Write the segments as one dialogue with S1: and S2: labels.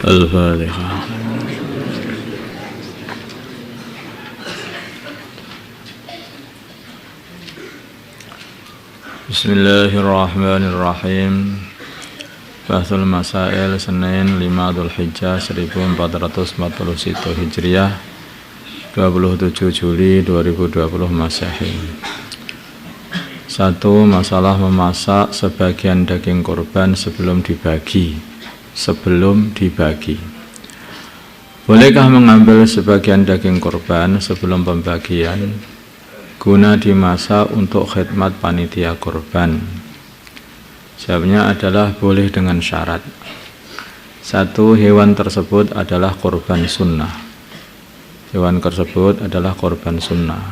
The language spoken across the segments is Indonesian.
S1: Al-Fatihah. Bismillahirrahmanirrahim. Bahsul Masail Senin 5 Dzulhijjah 1441 Hijriah 27 Juli 2020 Masehi. 1. Masalah memasak sebagian daging kurban sebelum dibagi. Bolehkah mengambil sebagian daging kurban sebelum pembagian guna dimasak untuk khidmat panitia kurban? Jawabnya adalah boleh dengan syarat. 1. Hewan tersebut adalah kurban sunnah. Hewan tersebut adalah kurban sunnah.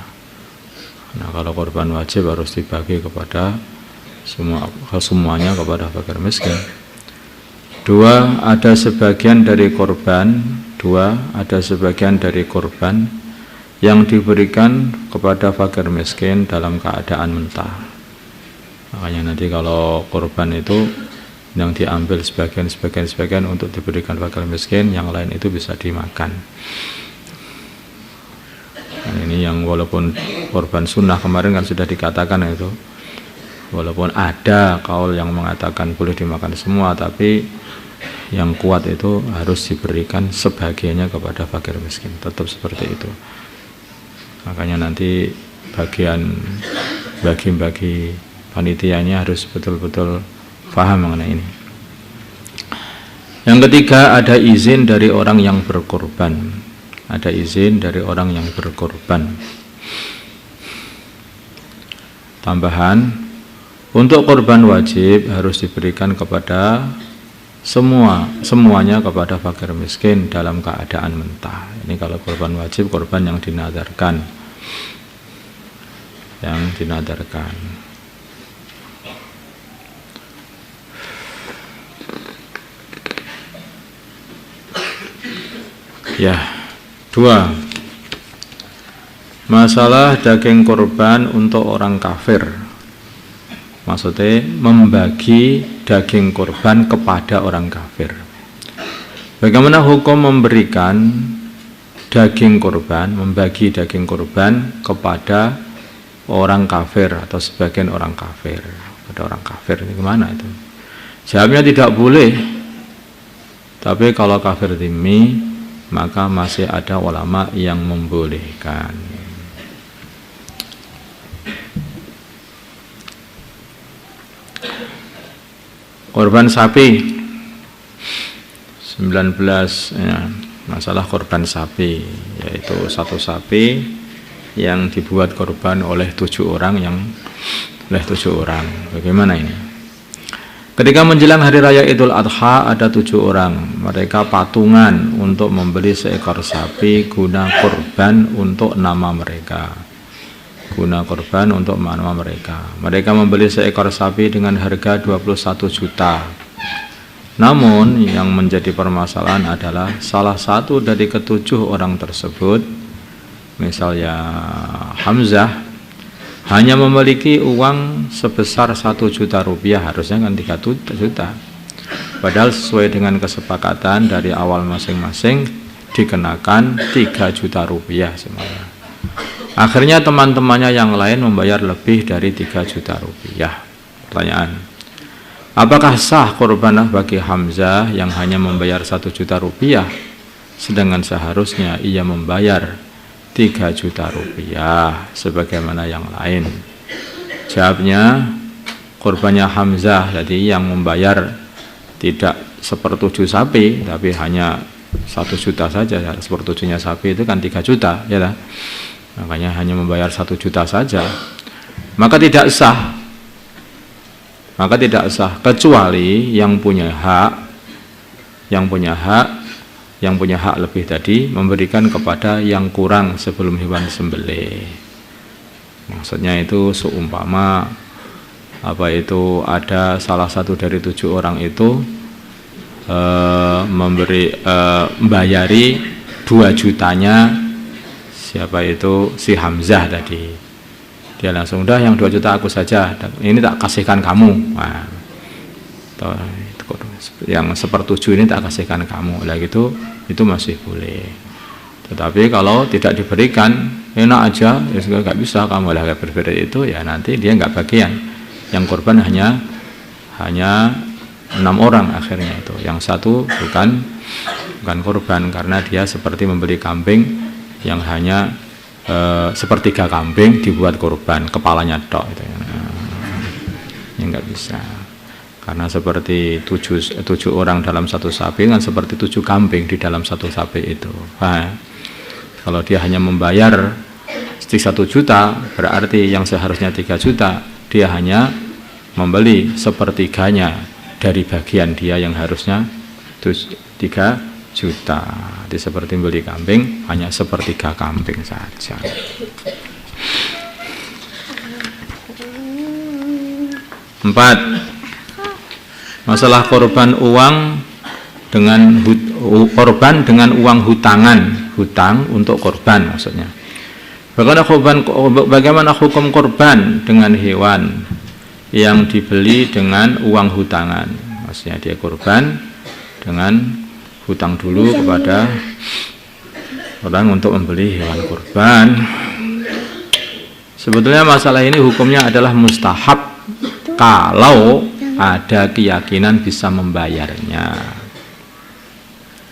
S1: Nah, kalau kurban wajib harus dibagi kepada semuanya kepada fakir miskin. 2. Ada sebagian dari kurban yang diberikan kepada fakir miskin dalam keadaan mentah. Makanya nanti kalau kurban itu yang diambil sebagian untuk diberikan fakir miskin, yang lain itu bisa dimakan. Nah, ini yang walaupun kurban sunnah kemarin kan sudah dikatakan itu, walaupun ada kaul yang mengatakan boleh dimakan semua, tapi yang kuat itu harus diberikan sebagiannya kepada fakir miskin, tetap seperti itu. Makanya nanti bagian bagi panitianya harus betul-betul paham mengenai ini. Yang ketiga, ada izin dari orang yang berkorban. Tambahan, untuk korban wajib harus diberikan kepada semuanya kepada fakir miskin dalam keadaan mentah. Ini kalau korban wajib, korban yang dinadarkan. Ya. 2. Masalah daging korban untuk orang kafir. Maksudnya membagi daging korban kepada orang kafir. Bagaimana hukum memberikan membagi daging korban kepada orang kafir atau sebagian orang kafir? Pada orang kafir ini gimana itu? Jawabnya tidak boleh. Tapi kalau kafir dhimmi, maka masih ada ulama yang membolehkan. Korban sapi 19 ya, masalah korban sapi, yaitu satu sapi yang dibuat korban oleh 7 orang. Bagaimana ini? Ketika menjelang hari raya Idul Adha, ada 7 orang. Mereka patungan untuk membeli seekor sapi guna korban untuk nama mereka. Mereka membeli seekor sapi dengan harga 21 juta. Namun yang menjadi permasalahan adalah salah satu dari ke-7 orang tersebut, misalnya Hamzah, hanya memiliki uang sebesar 1 juta rupiah, harusnya kan 3 juta. Padahal sesuai dengan kesepakatan dari awal masing-masing dikenakan 3 juta rupiah semuanya. Akhirnya teman-temannya yang lain membayar lebih dari 3 juta rupiah. Pertanyaan, apakah sah kurbanah bagi Hamzah yang hanya membayar 1 juta rupiah, sedangkan seharusnya ia membayar 3 juta rupiah sebagaimana yang lain? Jawabnya, kurbannya Hamzah jadi yang membayar tidak 1/7 sapi, tapi hanya 1 juta saja. 1/7-nya sapi itu kan 3 juta, ya lah. Makanya hanya membayar 1 juta saja, maka tidak sah kecuali yang punya hak lebih tadi memberikan kepada yang kurang sebelum hewan disembelih. Maksudnya itu seumpama ada salah satu dari 7 orang itu membayari 2 jutanya si Hamzah tadi. Dia langsung, udah yang 2 juta aku saja, ini tak kasihkan kamu. Nah, yang sepertujuh ini tak kasihkan kamu, lah gitu itu masih boleh. Tetapi kalau tidak diberikan, enak aja, ya nggak bisa kamu lah berbeda itu, ya nanti dia nggak bagian. Yang korban hanya 6 orang akhirnya itu. Yang satu bukan korban karena dia seperti membeli kambing yang hanya sepertiga kambing dibuat korban, kepalanya tok itu. Ya nggak bisa. Karena seperti 7 orang dalam satu sapi kan seperti 7 kambing di dalam satu sapi itu. Nah, kalau dia hanya membayar 1 juta, berarti yang seharusnya 3 juta, dia hanya membeli sepertiganya dari bagian dia yang harusnya 3 juta. Jadi seperti membeli kambing, hanya sepertiga kambing saja. Empat, masalah korban uang dengan korban dengan uang hutang untuk korban maksudnya. Bagaimana hukum korban dengan hewan yang dibeli dengan uang hutangan? Maksudnya dia korban dengan hutang dulu kepada orang untuk membeli hewan korban. Sebetulnya masalah ini hukumnya adalah mustahab kalau ada keyakinan bisa membayarnya.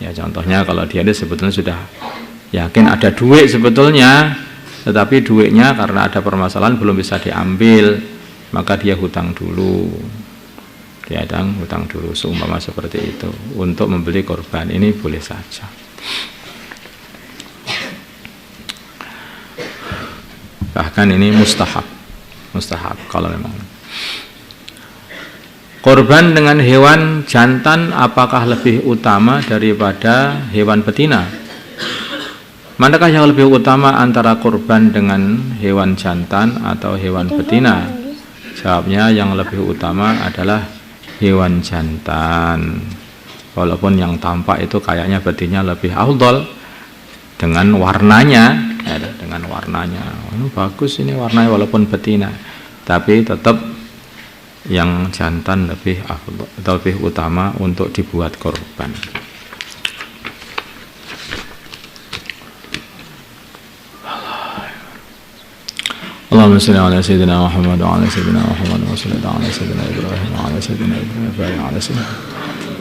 S1: Ya contohnya kalau dia ini sebetulnya sudah yakin ada duit sebetulnya, tetapi duitnya karena ada permasalahan belum bisa diambil, maka dia hutang dulu. Dia hutang dulu, seumpama seperti itu untuk membeli korban, ini boleh saja. Bahkan ini mustahab kalau memang. Korban dengan hewan jantan apakah lebih utama daripada hewan betina? Manakah yang lebih utama antara korban dengan hewan jantan atau hewan betina? Jawabnya yang lebih utama adalah hewan jantan. Walaupun yang tampak itu kayaknya betina lebih afdal dengan warnanya, oh, bagus ini warnanya walaupun betina, tapi tetap yang jantan lebih utama untuk dibuat korban. Allahumma shalli ala sayyidina Muhammad wa ala sayyidina Muhammad wa salli ala sayyidina Ibrahim wa ala sayyidina Ibrahim wa ala sayyidina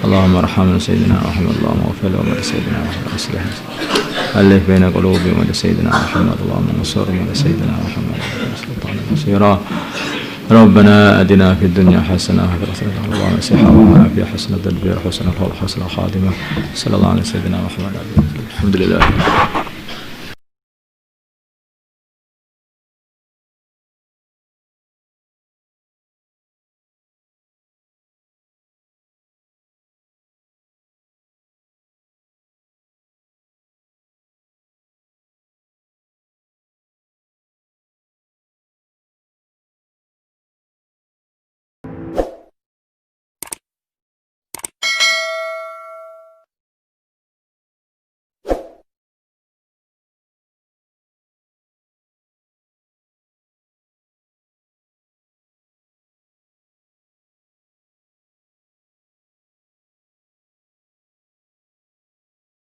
S1: Allahumma arhamna sayyidina Muhammad Allahumma ighfir lahu wa sayyidina Muhammad aslih alif baina qulubihim wa sayyidina Muhammad Allahumma nasrhum wa sayyidina Muhammad sultanan nasira. ربنا أدنا في الدنيا حسنة وفي الآخرة حسنة وقنا عذاب النار في حسنة الدبير حسنة الخلق حسنة خاتمة صلى الله على سيدنا محمد الحمد لله.